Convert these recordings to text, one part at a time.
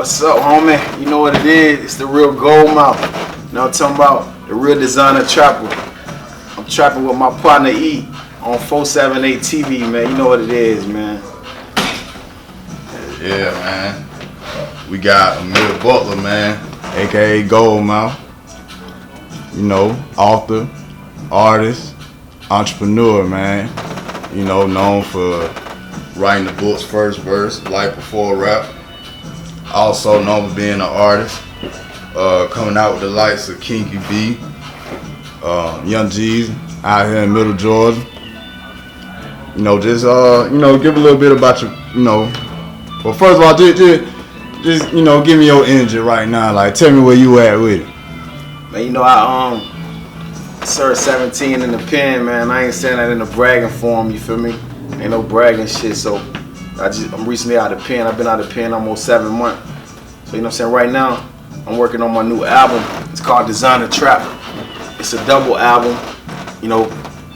What's up, homie? You know what it is? It's the real GoldMouf. You know what I'm talking about? The real designer trapper. I'm trapping with my partner E on 478 TV, man. You know what it is, man. Yeah, man. We got Amir Butler, man, aka GoldMouf. You know, author, artist, entrepreneur, man. You know, known for writing the book's first verse, Life Before Rap. Also known for being an artist, coming out with the likes of Kinky B, Young G's out here in Middle Georgia. You know, just give a little bit about your, well, first of all, just give me your energy right now. Like, tell me where you at with it. Man, I served 17 in the pen, man. I ain't saying that in a bragging form, you feel me? Ain't no bragging shit, so I'm recently out of the pen. I've been out of the pen almost 7 months. So, you know what I'm saying? Right now, I'm working on my new album. It's called Designer Trap. It's a double album. You know,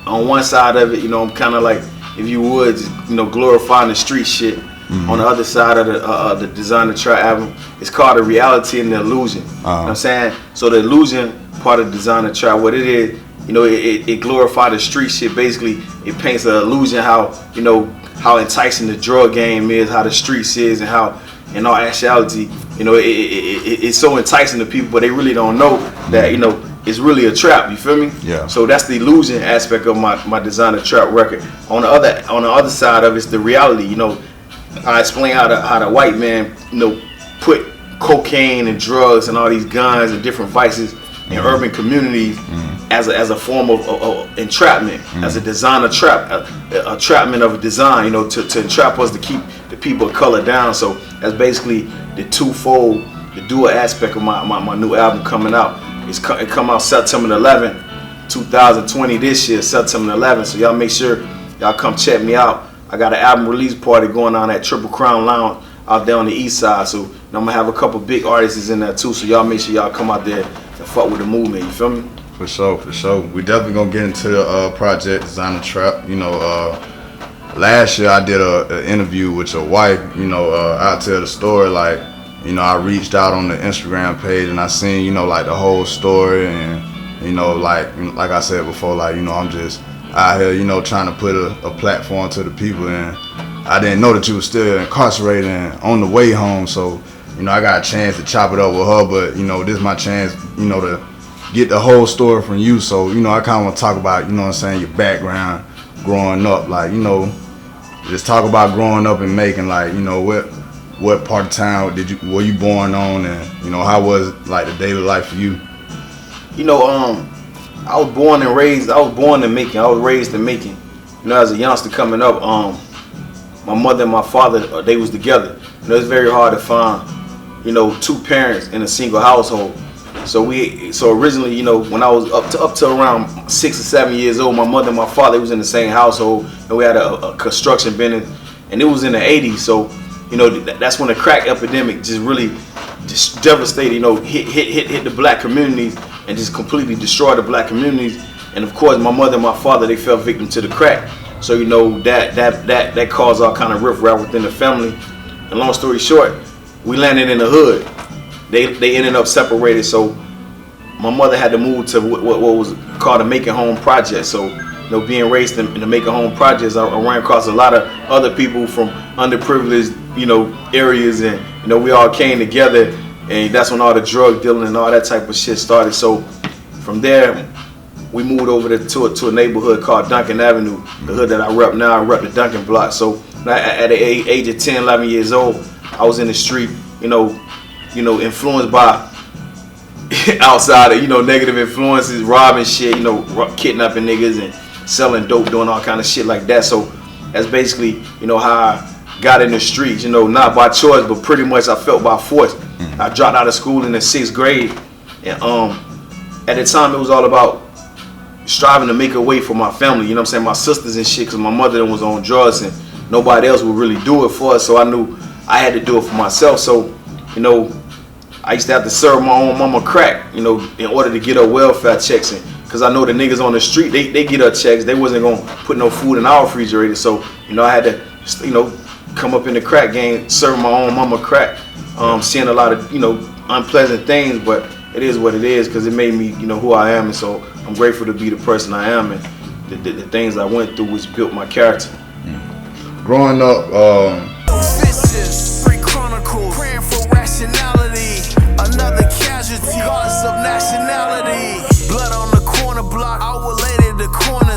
on one side of it, I'm kind of like, if you would, glorifying the street shit. Mm-hmm. On the other side of the Designer Trap album, it's called The Reality and the Illusion. You know what I'm saying? So the illusion part of Designer Trap, what it is, it glorifies the street shit. Basically, it paints an illusion how enticing the drug game is, how the streets is, and how, in all actuality, it's so enticing to people, but they really don't know that, it's really a trap. You feel me? Yeah. So that's the illusion aspect of my Designer Trap record. On the other side of it's the reality. I explain how the white man, put cocaine and drugs and all these guns and different vices in urban communities as a form of entrapment, as a designer trap, a trapment of a design, to entrap us, to keep the people of color down. So that's basically the dual aspect of my new album coming out. It come out September 11th, 2020 this year, September 11th. So y'all make sure y'all come check me out. I got an album release party going on at Triple Crown Lounge out there on the east side. So I'm gonna have a couple big artists in there too. So y'all make sure y'all come out there and fuck with the movement. You feel me? For sure. We definitely gonna get into the project Designer Trap. Last year I did an interview with your wife. I'll tell the story like, I reached out on the Instagram page and I seen, like the whole story and, like I said before, like, I'm just out here, trying to put a platform to the people, and I didn't know that you were still incarcerated and on the way home. So, I got a chance to chop it up with her, but, this is my chance, to get the whole story from you. So, I kind of want to talk about, your background growing up, like, just talk about growing up and making, like, what part of town were you born on, and, how was like the daily life for you? I was born in Macon. I was raised in Macon. As a youngster coming up, my mother and my father, they was together. It's very hard to find, two parents in a single household. So originally, when I was up to around 6 or 7 years old, my mother and my father was in the same household, and we had a construction business, and it was in the 80s. So, that's when the crack epidemic just really devastated, hit the black communities and just completely destroyed the black communities. And of course, my mother and my father, they fell victim to the crack. So that caused all kind of riffraff within the family. And long story short, we landed in the hood. They ended up separated. So my mother had to move to what was called the Make It Home Project. So being raised in the Make It Home Projects, I ran across a lot of other people from underprivileged areas, and we all came together. And that's when all the drug dealing and all that type of shit started. So from there, we moved over to a neighborhood called Duncan Avenue, the hood that I rep now. I rep the Duncan block. So at the age of 10, 11 years old, I was in the street, influenced by outside of, negative influences, robbing shit, kidnapping niggas and selling dope, doing all kind of shit like that. So that's basically, how I got in the streets, not by choice, but pretty much I felt by force. I dropped out of school in the 6th grade, and at the time it was all about striving to make a way for my family, my sisters and shit, because my mother was on drugs and nobody else would really do it for us, so I knew I had to do it for myself. So, I used to have to serve my own mama crack, in order to get her welfare checks in, because I know the niggas on the street, they get her checks, they wasn't going to put no food in our refrigerator, so, I had to, come up in the crack game, serve my own mama crack. seeing a lot of, you know, unpleasant things, but it is what it is because it made me, you know, who I am, and so I'm grateful to be the person I am, and the things I went through which built my character. Growing up,